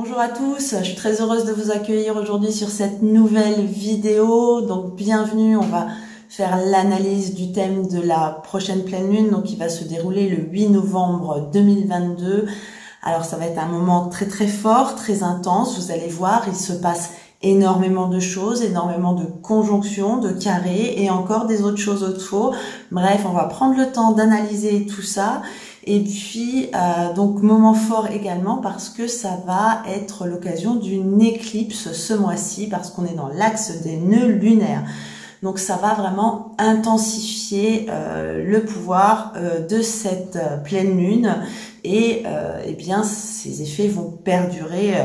Bonjour à tous, je suis très heureuse de vous accueillir aujourd'hui sur cette nouvelle vidéo. Donc bienvenue, on va faire l'analyse du thème de la prochaine pleine lune, donc qui va se dérouler le 8 novembre 2022. Alors ça va être un moment très très fort, très intense, vous allez voir, il se passe énormément de choses, énormément de conjonctions, de carrés et encore des autres choses autour. Bref, on va prendre le temps d'analyser tout ça. Et puis, donc moment fort également parce que ça va être l'occasion d'une éclipse ce mois-ci parce qu'on est dans l'axe des nœuds lunaires. Donc ça va vraiment intensifier le pouvoir de cette pleine lune et eh bien ces effets vont perdurer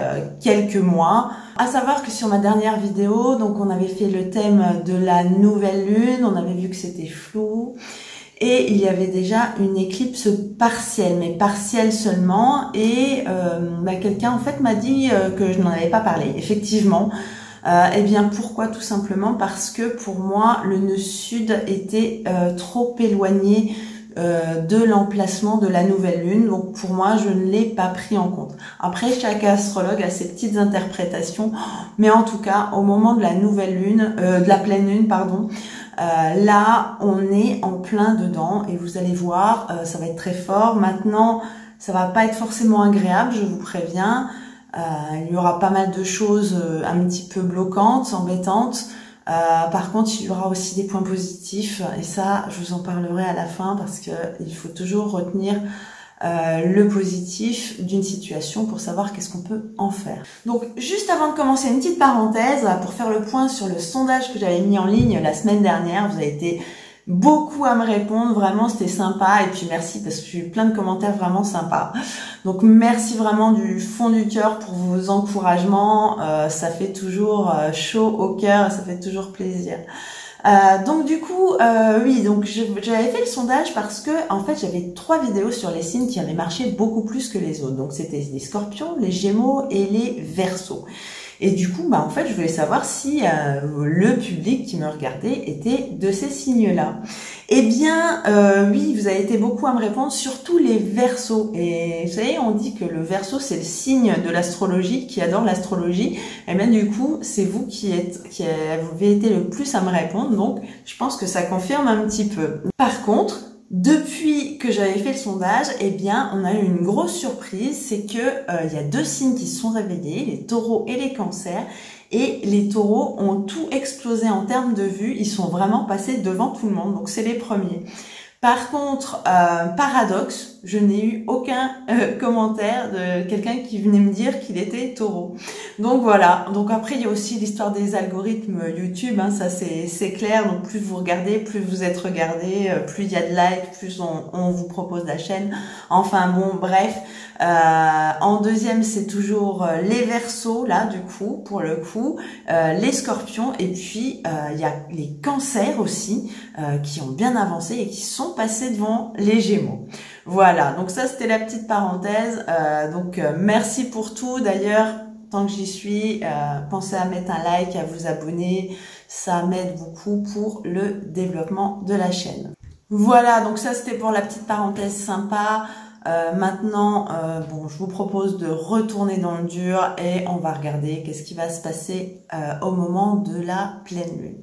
quelques mois. À savoir que sur ma dernière vidéo, donc on avait fait le thème de la nouvelle lune, on avait vu que c'était flou. Et il y avait déjà une éclipse partielle, mais partielle seulement. Et quelqu'un en fait m'a dit que je n'en avais pas parlé. Effectivement, eh bien pourquoi? Tout simplement parce que pour moi le nœud sud était trop éloigné de l'emplacement de la nouvelle lune. Donc pour moi je ne l'ai pas pris en compte. Après chaque astrologue a ses petites interprétations, mais en tout cas au moment de la nouvelle lune, de la pleine lune pardon. Là, on est en plein dedans et vous allez voir, ça va être très fort. Maintenant, ça va pas être forcément agréable, je vous préviens. Il y aura pas mal de choses un petit peu bloquantes, embêtantes. Par contre, il y aura aussi des points positifs et ça, je vous en parlerai à la fin parce que il faut toujours retenir le positif d'une situation pour savoir qu'est-ce qu'on peut en faire. Donc juste avant de commencer, une petite parenthèse pour faire le point sur le sondage que j'avais mis en ligne la semaine dernière. Vous avez été beaucoup à me répondre, vraiment c'était sympa et puis merci parce que j'ai eu plein de commentaires vraiment sympas. Donc merci vraiment du fond du cœur pour vos encouragements, ça fait toujours chaud au cœur, ça fait toujours plaisir. Donc du coup, oui, donc j'avais fait le sondage parce que en fait j'avais 3 vidéos sur les signes qui avaient marché beaucoup plus que les autres. Donc c'était les Scorpions, les Gémeaux et les Verseaux. Et du coup, en fait, je voulais savoir si le public qui me regardait était de ces signes-là. Eh bien, oui, vous avez été beaucoup à me répondre, surtout les Verseaux. Et vous savez, on dit que le Verseau, c'est le signe de l'astrologie, qui adore l'astrologie. Et bien, du coup, c'est vous qui avez été le plus à me répondre. Donc, je pense que ça confirme un petit peu. Par contre, depuis que j'avais fait le sondage, eh bien, on a eu une grosse surprise, c'est que il y a 2 signes qui se sont réveillés, les Taureaux et les Cancers, et les Taureaux ont tout explosé en termes de vues, ils sont vraiment passés devant tout le monde, donc c'est les premiers. Par contre, paradoxe, je n'ai eu aucun commentaire de quelqu'un qui venait me dire qu'il était Taureau. Donc voilà. Donc après, il y a aussi l'histoire des algorithmes YouTube, hein, ça c'est clair. Donc plus vous regardez, plus vous êtes regardé, plus il y a de likes, plus on vous propose la chaîne. Enfin bon, bref. En deuxième, c'est toujours les Verseaux, là, du coup, pour le coup, les Scorpions, et puis il y a les Cancers aussi, qui ont bien avancé et qui sont passés devant les Gémeaux. Voilà, donc ça c'était la petite parenthèse. Merci pour tout. D'ailleurs, tant que j'y suis, pensez à mettre un like, à vous abonner, ça m'aide beaucoup pour le développement de la chaîne. Voilà, donc ça c'était pour la petite parenthèse sympa. Maintenant, je vous propose de retourner dans le dur et on va regarder qu'est-ce qui va se passer au moment de la pleine lune.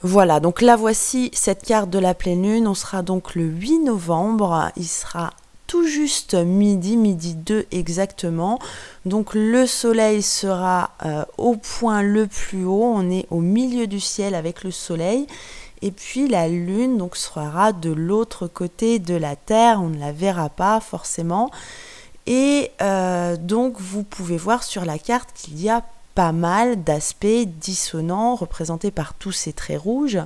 Voilà, donc là voici cette carte de la pleine lune. On sera donc le 8 novembre, il sera tout juste midi 2 exactement. Donc le soleil sera au point le plus haut, on est au milieu du ciel avec le soleil. Et puis la lune donc sera de l'autre côté de la Terre, on ne la verra pas forcément. Et donc vous pouvez voir sur la carte qu'il y a pas mal d'aspects dissonants représentés par tous ces traits rouges,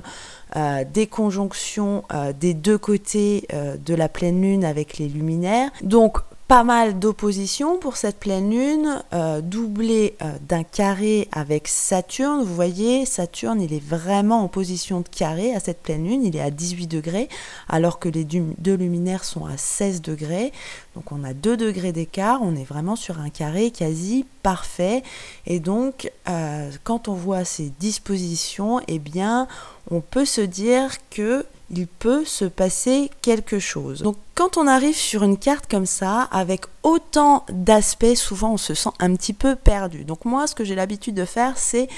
des conjonctions des 2 côtés de la pleine lune avec les luminaires. Donc pas mal d'opposition pour cette pleine lune, doublée d'un carré avec Saturne. Vous voyez, Saturne, il est vraiment en position de carré à cette pleine lune, il est à 18 degrés, alors que les 2 luminaires sont à 16 degrés. Donc on a 2 degrés d'écart, on est vraiment sur un carré quasi parfait. Et donc, quand on voit ces dispositions, eh bien, on peut se dire que il peut se passer quelque chose. Donc quand on arrive sur une carte comme ça, avec autant d'aspects, souvent on se sent un petit peu perdu. Donc moi, ce que j'ai l'habitude de faire, c'est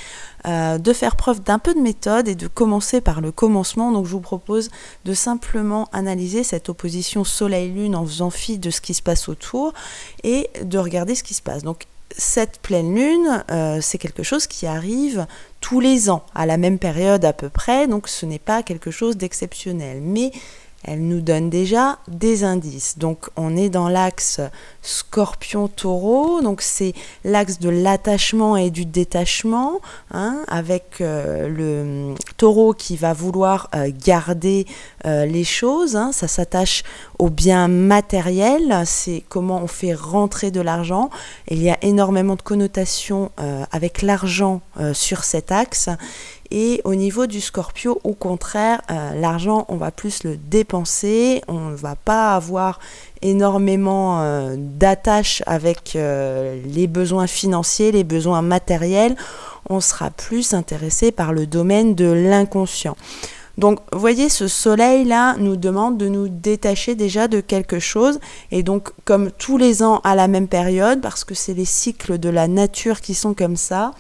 de faire preuve d'un peu de méthode et de commencer par le commencement. Donc je vous propose de simplement analyser cette opposition Soleil-Lune en faisant fi de ce qui se passe autour et de regarder ce qui se passe. Donc cette pleine lune, c'est quelque chose qui arrive tous les ans, à la même période à peu près, donc ce n'est pas quelque chose d'exceptionnel, mais elle nous donne déjà des indices. Donc on est dans l'axe Scorpion-Taureau, donc c'est l'axe de l'attachement et du détachement, hein, avec le Taureau qui va vouloir garder les choses, hein, ça s'attache au bien matériel, c'est comment on fait rentrer de l'argent. Il y a énormément de connotations avec l'argent sur cet axe. Et au niveau du Scorpio, au contraire, l'argent, on va plus le dépenser, on ne va pas avoir énormément d'attache avec les besoins financiers, les besoins matériels, on sera plus intéressé par le domaine de l'inconscient. Donc, vous voyez, ce soleil-là nous demande de nous détacher déjà de quelque chose. Et donc, comme tous les ans à la même période, parce que c'est les cycles de la nature qui sont comme ça,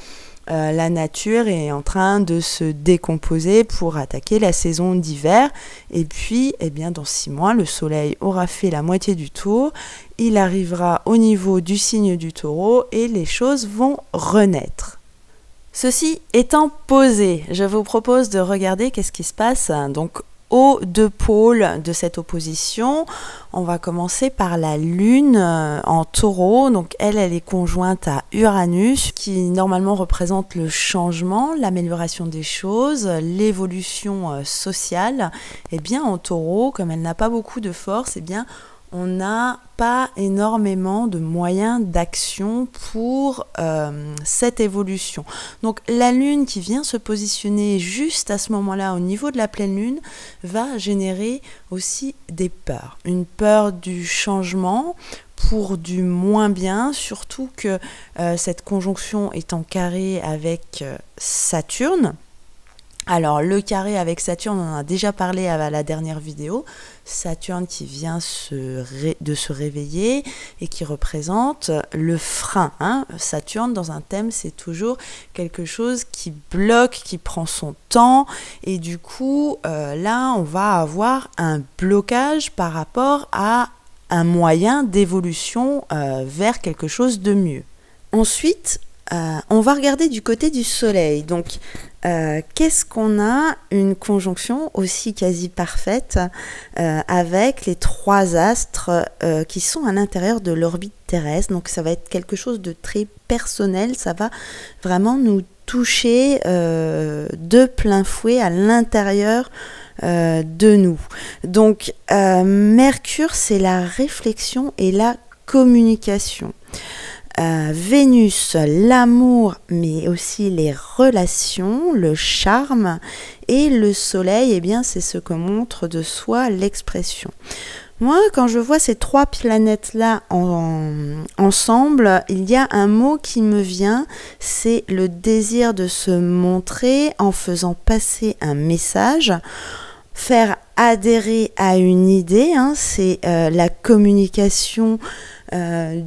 la nature est en train de se décomposer pour attaquer la saison d'hiver. Et puis, eh bien, dans 6 mois, le soleil aura fait la moitié du tour. Il arrivera au niveau du signe du Taureau et les choses vont renaître. Ceci étant posé, je vous propose de regarder qu'est-ce qui se passe donc aux deux pôles de cette opposition. On va commencer par la Lune en Taureau. Donc elle est conjointe à Uranus, qui normalement représente le changement, l'amélioration des choses, l'évolution sociale. Et bien en Taureau, comme elle n'a pas beaucoup de force, et bien on n'a pas énormément de moyens d'action pour cette évolution. Donc la Lune qui vient se positionner juste à ce moment-là au niveau de la pleine Lune va générer aussi des peurs. Une peur du changement pour du moins bien, surtout que cette conjonction est en carré avec Saturne. Alors, le carré avec Saturne, on en a déjà parlé à la dernière vidéo. Saturne qui vient de se réveiller et qui représente le frein. Hein. Saturne, dans un thème, c'est toujours quelque chose qui bloque, qui prend son temps. Et du coup, là, on va avoir un blocage par rapport à un moyen d'évolution vers quelque chose de mieux. Ensuite, on va regarder du côté du soleil. Donc, qu'est-ce qu'on a? Une conjonction aussi quasi parfaite avec les 3 astres qui sont à l'intérieur de l'orbite terrestre. Donc, ça va être quelque chose de très personnel. Ça va vraiment nous toucher de plein fouet à l'intérieur de nous. Donc, Mercure, c'est la réflexion et la communication. Vénus, l'amour, mais aussi les relations, le charme, et le soleil, eh bien, c'est ce que montre de soi l'expression. Moi, quand je vois ces 3 planètes-là ensemble, il y a un mot qui me vient, c'est le désir de se montrer en faisant passer un message. Faire adhérer à une idée, hein, c'est la communication de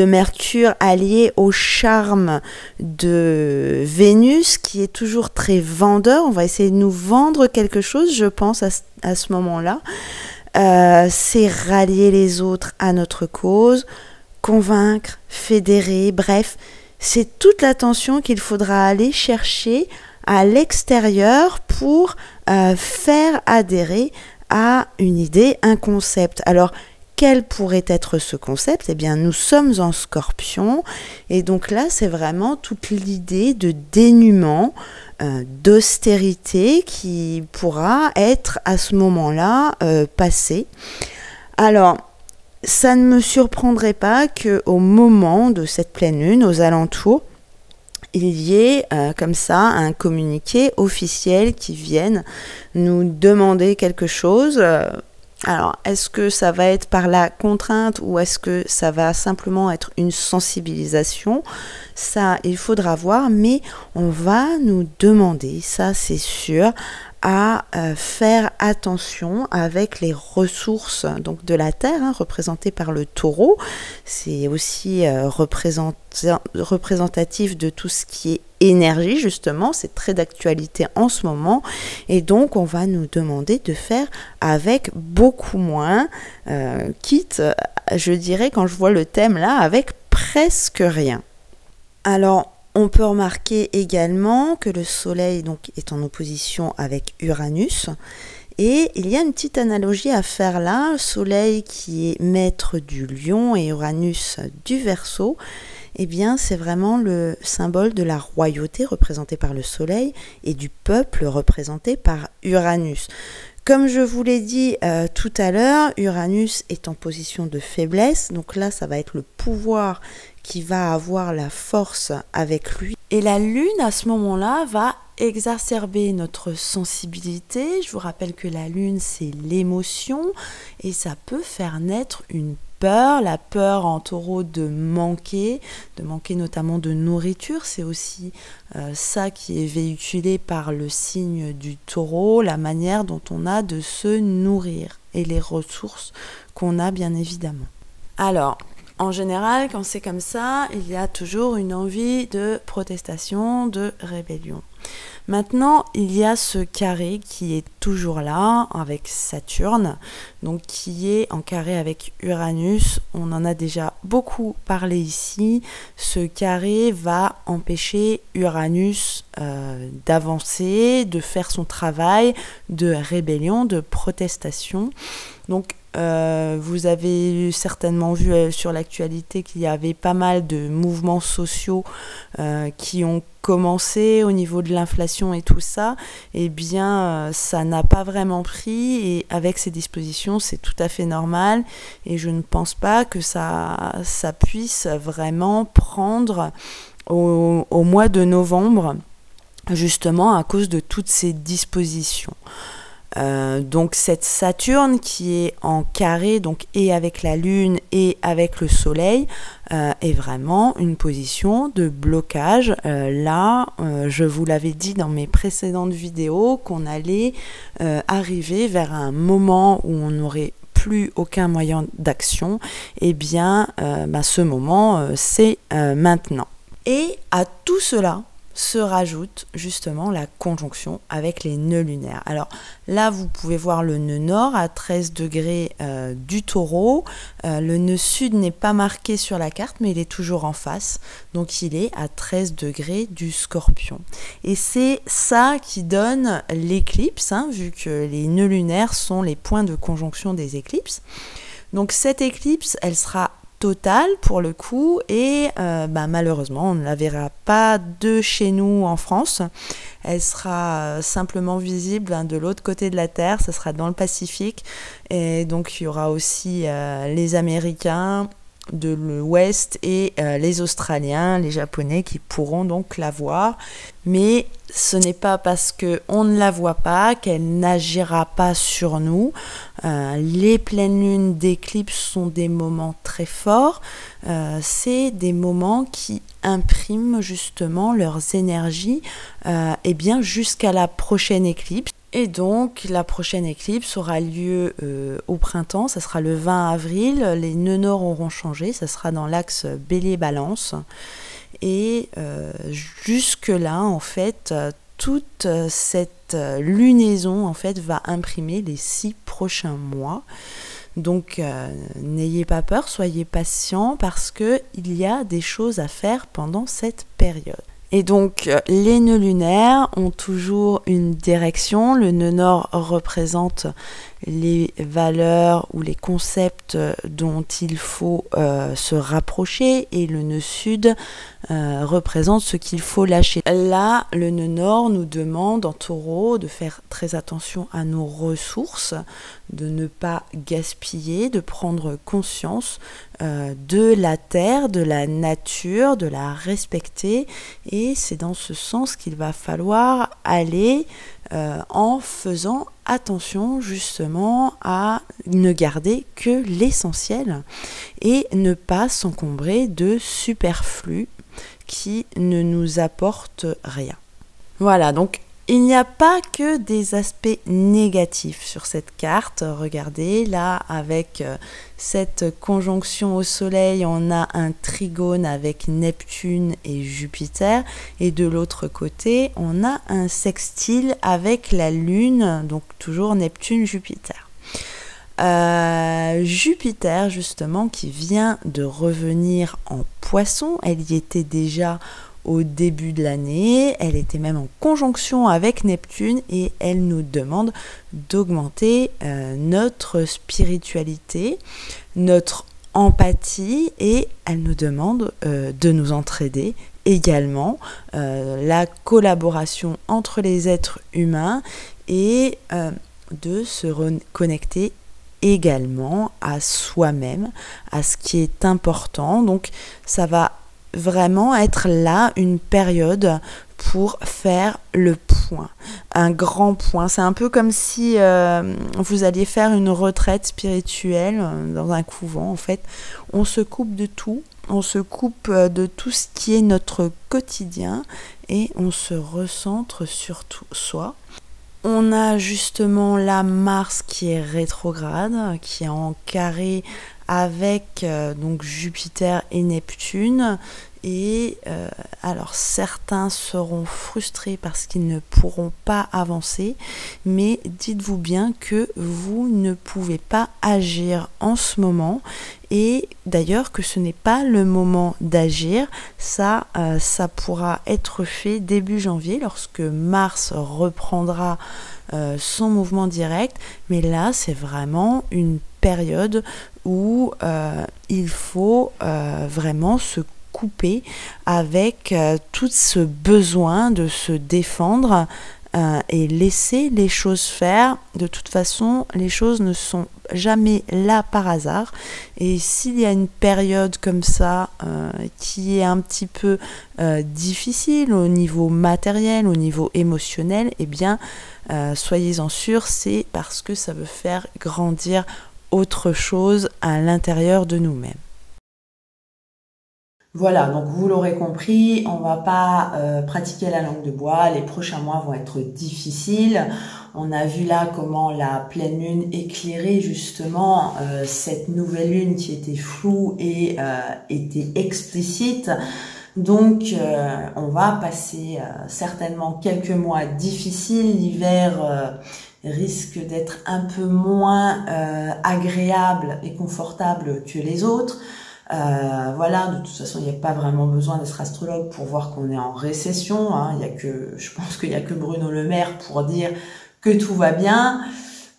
Mercure allié au charme de Vénus qui est toujours très vendeur. On va essayer de nous vendre quelque chose, je pense, à ce moment-là. C'est rallier les autres à notre cause, convaincre, fédérer, bref, c'est toute l'attention qu'il faudra aller chercher à l'extérieur pour faire adhérer à une idée, un concept. Alors, quel pourrait être ce concept? Eh bien, nous sommes en Scorpion, et donc là, c'est vraiment toute l'idée de dénuement, d'austérité qui pourra être à ce moment-là passée. Alors, ça ne me surprendrait pas qu'au moment de cette pleine lune, aux alentours, il y ait comme ça un communiqué officiel qui vienne nous demander quelque chose. Alors, est-ce que ça va être par la contrainte ou est-ce que ça va simplement être une sensibilisation? Ça, il faudra voir, mais on va nous demander, ça c'est sûr, à faire attention avec les ressources donc de la Terre, représentées par le taureau. C'est aussi représentatif de tout ce qui est énergie, justement, c'est très d'actualité en ce moment, et donc on va nous demander de faire avec beaucoup moins, quitte, je dirais, quand je vois le thème là, avec presque rien. Alors, on peut remarquer également que le Soleil donc, est en opposition avec Uranus, et il y a une petite analogie à faire là, le Soleil qui est maître du Lion et Uranus du Verseau. Eh bien, c'est vraiment le symbole de la royauté représentée par le Soleil et du peuple représenté par Uranus. Comme je vous l'ai dit tout à l'heure, Uranus est en position de faiblesse, donc là, ça va être le pouvoir qui va avoir la force avec lui. Et la Lune, à ce moment-là, va exacerber notre sensibilité. Je vous rappelle que la Lune, c'est l'émotion, et ça peut faire naître une peur, la peur en taureau de manquer notamment de nourriture. C'est aussi ça qui est véhiculé par le signe du taureau, la manière dont on a de se nourrir et les ressources qu'on a bien évidemment. Alors, en général, quand c'est comme ça, il y a toujours une envie de protestation, de rébellion. Maintenant, il y a ce carré qui est toujours là avec Saturne, donc qui est en carré avec Uranus. On en a déjà beaucoup parlé ici. Ce carré va empêcher Uranus d'avancer, de faire son travail de rébellion, de protestation. Donc, vous avez certainement vu sur l'actualité qu'il y avait pas mal de mouvements sociaux qui ont commencé au niveau de l'inflation et tout ça. Eh bien, ça n'a pas vraiment pris, et avec ces dispositions, c'est tout à fait normal, et je ne pense pas que ça puisse vraiment prendre au mois de novembre, justement à cause de toutes ces dispositions. Donc cette Saturne qui est en carré, donc et avec la Lune et avec le Soleil, est vraiment une position de blocage. Là, je vous l'avais dit dans mes précédentes vidéos qu'on allait arriver vers un moment où on n'aurait plus aucun moyen d'action. Eh bien, ce moment, c'est maintenant. Et à tout cela se rajoute justement la conjonction avec les nœuds lunaires. Alors là, vous pouvez voir le nœud nord à 13 degrés du taureau. Le nœud sud n'est pas marqué sur la carte, mais il est toujours en face. Donc il est à 13 degrés du scorpion. Et c'est ça qui donne l'éclipse, vu que les nœuds lunaires sont les points de conjonction des éclipses. Donc cette éclipse, elle sera totale pour le coup, et malheureusement on ne la verra pas de chez nous en France. Elle sera simplement visible de l'autre côté de la Terre, ça sera dans le Pacifique, et donc il y aura aussi les Américains de l'Ouest et les Australiens, les Japonais qui pourront donc la voir. Mais ce n'est pas parce qu'on ne la voit pas qu'elle n'agira pas sur nous. Les pleines lunes d'éclipse sont des moments très forts. C'est des moments qui impriment justement leurs énergies jusqu'à la prochaine éclipse. Et donc la prochaine éclipse aura lieu au printemps, ça sera le 20 avril, les nœuds nord auront changé, ça sera dans l'axe Bélier-Balance. Et jusque-là, en fait, toute cette lunaison en fait, va imprimer les 6 prochains mois. Donc n'ayez pas peur, soyez patients, parce qu'il y a des choses à faire pendant cette période. Et donc, les nœuds lunaires ont toujours une direction. Le nœud nord représente les valeurs ou les concepts dont il faut se rapprocher, et le nœud sud représente ce qu'il faut lâcher. Là, le nœud nord nous demande en taureau de faire très attention à nos ressources, de ne pas gaspiller, de prendre conscience de la terre, de la nature, de la respecter, et c'est dans ce sens qu'il va falloir aller en faisant attention justement à ne garder que l'essentiel et ne pas s'encombrer de superflu qui ne nous apporte rien. Voilà, donc Il n'y a pas que des aspects négatifs sur cette carte. Regardez, là, avec cette conjonction au Soleil, on a un trigone avec Neptune et Jupiter. Et de l'autre côté, on a un sextile avec la Lune, donc toujours Neptune-Jupiter. Jupiter, justement, qui vient de revenir en Poisson, elle y était déjà au début de l'année, elle était même en conjonction avec Neptune et elle nous demande d'augmenter notre spiritualité, notre empathie et elle nous demande de nous entraider également, la collaboration entre les êtres humains et de se reconnecter également à soi-même, à ce qui est important. Donc ça va vraiment être là une période pour faire le point, un grand point. C'est un peu comme si vous alliez faire une retraite spirituelle dans un couvent. En fait, on se coupe de tout, on se coupe de tout ce qui est notre quotidien et on se recentre sur tout soi. On a justement là Mars qui est rétrograde, qui est en carré avec donc Jupiter et Neptune. Et alors certains seront frustrés parce qu'ils ne pourront pas avancer, mais dites-vous bien que vous ne pouvez pas agir en ce moment et d'ailleurs que ce n'est pas le moment d'agir. Ça pourra être fait début janvier lorsque Mars reprendra son mouvement direct, mais là c'est vraiment une période où il faut vraiment se couper avec tout ce besoin de se défendre et laisser les choses faire. De toute façon, les choses ne sont jamais là par hasard et s'il y a une période comme ça qui est un petit peu difficile au niveau matériel, au niveau émotionnel, eh bien soyez-en sûrs, c'est parce que ça veut faire grandir autre chose à l'intérieur de nous-mêmes. Voilà, donc vous l'aurez compris, on va pas pratiquer la langue de bois, les prochains mois vont être difficiles. On a vu là comment la pleine lune éclairait justement cette nouvelle lune qui était floue et était explicite. Donc on va passer certainement quelques mois difficiles, l'hiver risque d'être un peu moins agréable et confortable que les autres. Voilà, de toute façon, il n'y a pas vraiment besoin d'être astrologue pour voir qu'on est en récession. Hein. Je pense qu'il n'y a que Bruno Le Maire pour dire que tout va bien.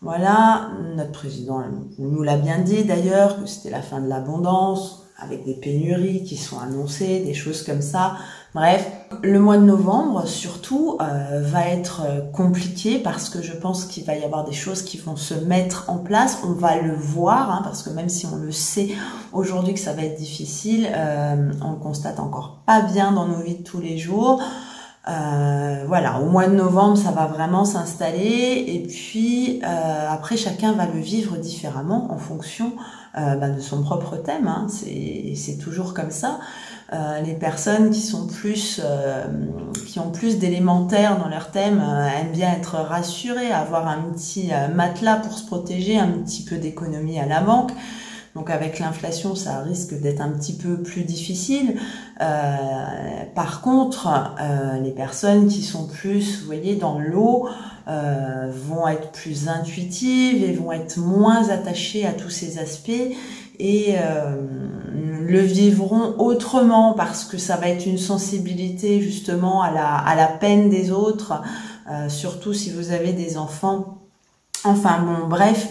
Voilà, notre président nous l'a bien dit d'ailleurs, que c'était la fin de l'abondance, avec des pénuries qui sont annoncées, des choses comme ça. Bref, le mois de novembre, surtout, va être compliqué parce que je pense qu'il va y avoir des choses qui vont se mettre en place. On va le voir, hein, parce que même si on le sait aujourd'hui que ça va être difficile, on le constate encore pas bien dans nos vies de tous les jours. Voilà, au mois de novembre, ça va vraiment s'installer et puis après, chacun va le vivre différemment en fonction de son propre thème. Hein. C'est toujours comme ça. Les personnes qui ont plus d'élémentaire dans leur thème aiment bien être rassurées, avoir un petit matelas pour se protéger, un petit peu d'économie à la banque. Donc avec l'inflation, ça risque d'être un petit peu plus difficile. Par contre, les personnes qui sont plus, vous voyez, dans l'eau, vont être plus intuitives et vont être moins attachées à tous ces aspects et le vivront autrement parce que ça va être une sensibilité justement à la peine des autres, surtout si vous avez des enfants. Enfin bon, bref.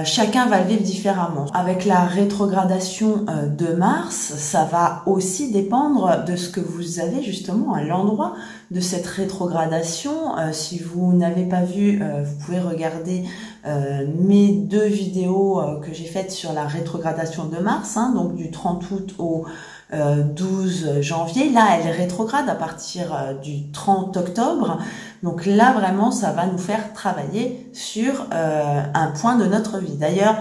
Chacun va le vivre différemment. Avec la rétrogradation de Mars, ça va aussi dépendre de ce que vous avez justement à l'endroit de cette rétrogradation. Si vous n'avez pas vu, vous pouvez regarder mes 2 vidéos que j'ai faites sur la rétrogradation de Mars, hein, donc du 30 août au 12 janvier. Là, elle rétrograde à partir du 30 octobre. Donc là, vraiment, ça va nous faire travailler sur un point de notre vie. D'ailleurs,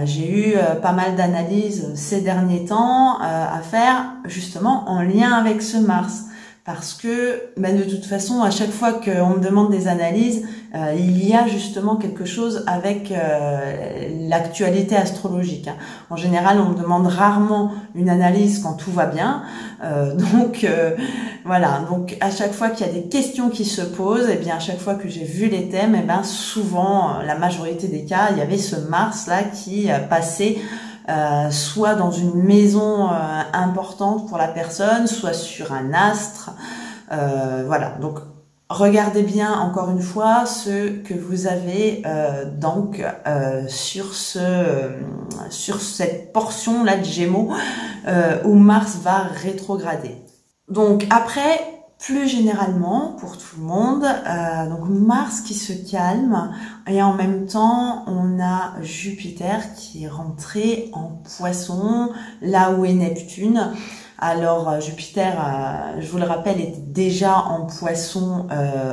j'ai eu pas mal d'analyses ces derniers temps à faire justement en lien avec ce Mars. Parce que de toute façon, à chaque fois qu'on me demande des analyses, il y a justement quelque chose avec l'actualité astrologique. En général, on me demande rarement une analyse quand tout va bien. Voilà. Donc à chaque fois qu'il y a des questions qui se posent, et bien à chaque fois que j'ai vu les thèmes, souvent, la majorité des cas, il y avait ce Mars là qui passait soit dans une maison importante pour la personne, soit sur un astre. Voilà, donc regardez bien encore une fois ce que vous avez sur cette portion là de Gémeaux où Mars va rétrograder. Donc après, plus généralement pour tout le monde, donc Mars qui se calme et en même temps on a Jupiter qui est rentré en Poisson, là où est Neptune. Alors Jupiter, je vous le rappelle, était déjà en Poisson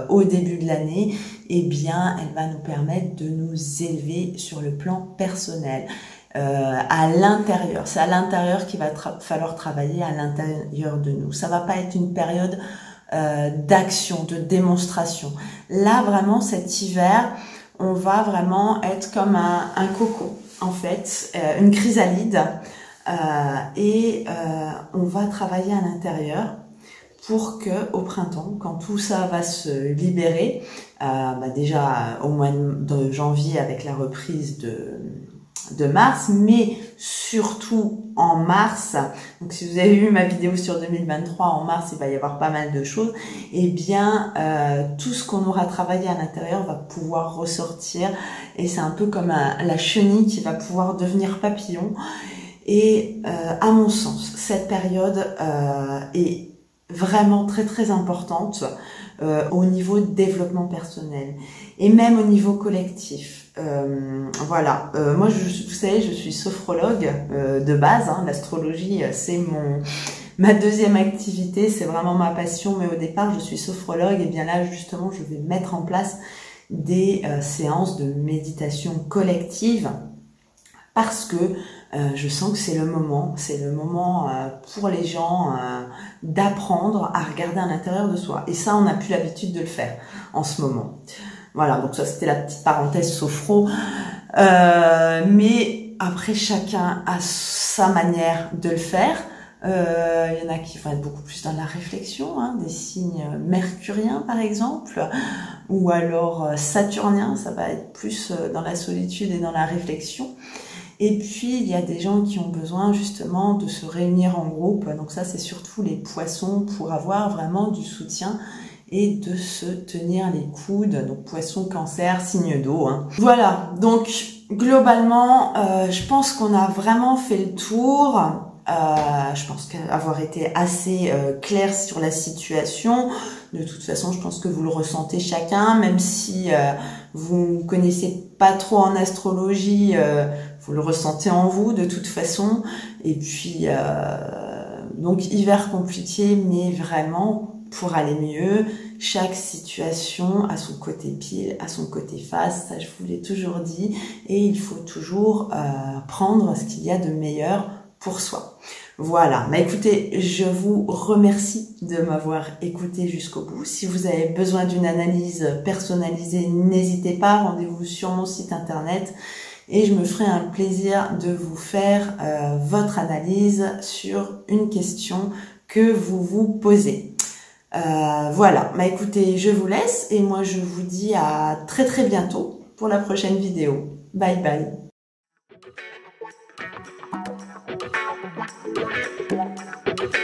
au début de l'année. Eh bien, elle va nous permettre de nous élever sur le plan personnel. À l'intérieur, c'est à l'intérieur qu'il va falloir travailler, à l'intérieur de nous. Ça va pas être une période d'action, de démonstration. Là, vraiment, cet hiver, on va vraiment être comme un coco, en fait, une chrysalide, on va travailler à l'intérieur pour que au printemps, quand tout ça va se libérer, déjà au mois de janvier avec la reprise de mars, mais surtout en mars, donc si vous avez vu ma vidéo sur 2023, en mars il va y avoir pas mal de choses, et bien tout ce qu'on aura travaillé à l'intérieur va pouvoir ressortir, et c'est un peu comme la chenille qui va pouvoir devenir papillon. Et à mon sens, cette période est vraiment très très importante au niveau de développement personnel et même au niveau collectif. Voilà, moi vous savez, je suis sophrologue de base, l'astrologie c'est ma deuxième activité, c'est vraiment ma passion, mais au départ je suis sophrologue, et bien là justement je vais mettre en place des séances de méditation collective parce que je sens que c'est le moment pour les gens d'apprendre à regarder à l'intérieur de soi. Et ça, on n'a plus l'habitude de le faire en ce moment. Voilà, donc ça c'était la petite parenthèse sophro. Mais après, chacun a sa manière de le faire. Il y en a qui vont être beaucoup plus dans la réflexion, des signes mercuriens par exemple, ou alors saturniens, ça va être plus dans la solitude et dans la réflexion. Et puis, il y a des gens qui ont besoin justement de se réunir en groupe. Donc ça, c'est surtout les poissons pour avoir vraiment du soutien et de se tenir les coudes. Donc poisson, cancer, signe d'eau. Voilà, donc globalement, je pense qu'on a vraiment fait le tour. Je pense qu'avoir été assez clair sur la situation. De toute façon, je pense que vous le ressentez chacun, même si vous ne connaissez pas trop en astrologie, vous le ressentez en vous de toute façon. Et puis, donc hiver compliqué, mais vraiment pour aller mieux. Chaque situation a son côté pile, a son côté face, ça je vous l'ai toujours dit. Et il faut toujours prendre ce qu'il y a de meilleur pour soi. Voilà, écoutez, je vous remercie de m'avoir écouté jusqu'au bout. Si vous avez besoin d'une analyse personnalisée, n'hésitez pas, rendez-vous sur mon site internet et je me ferai un plaisir de vous faire votre analyse sur une question que vous vous posez. Voilà, écoutez, je vous laisse et moi je vous dis à très très bientôt pour la prochaine vidéo. Bye bye. Thank you.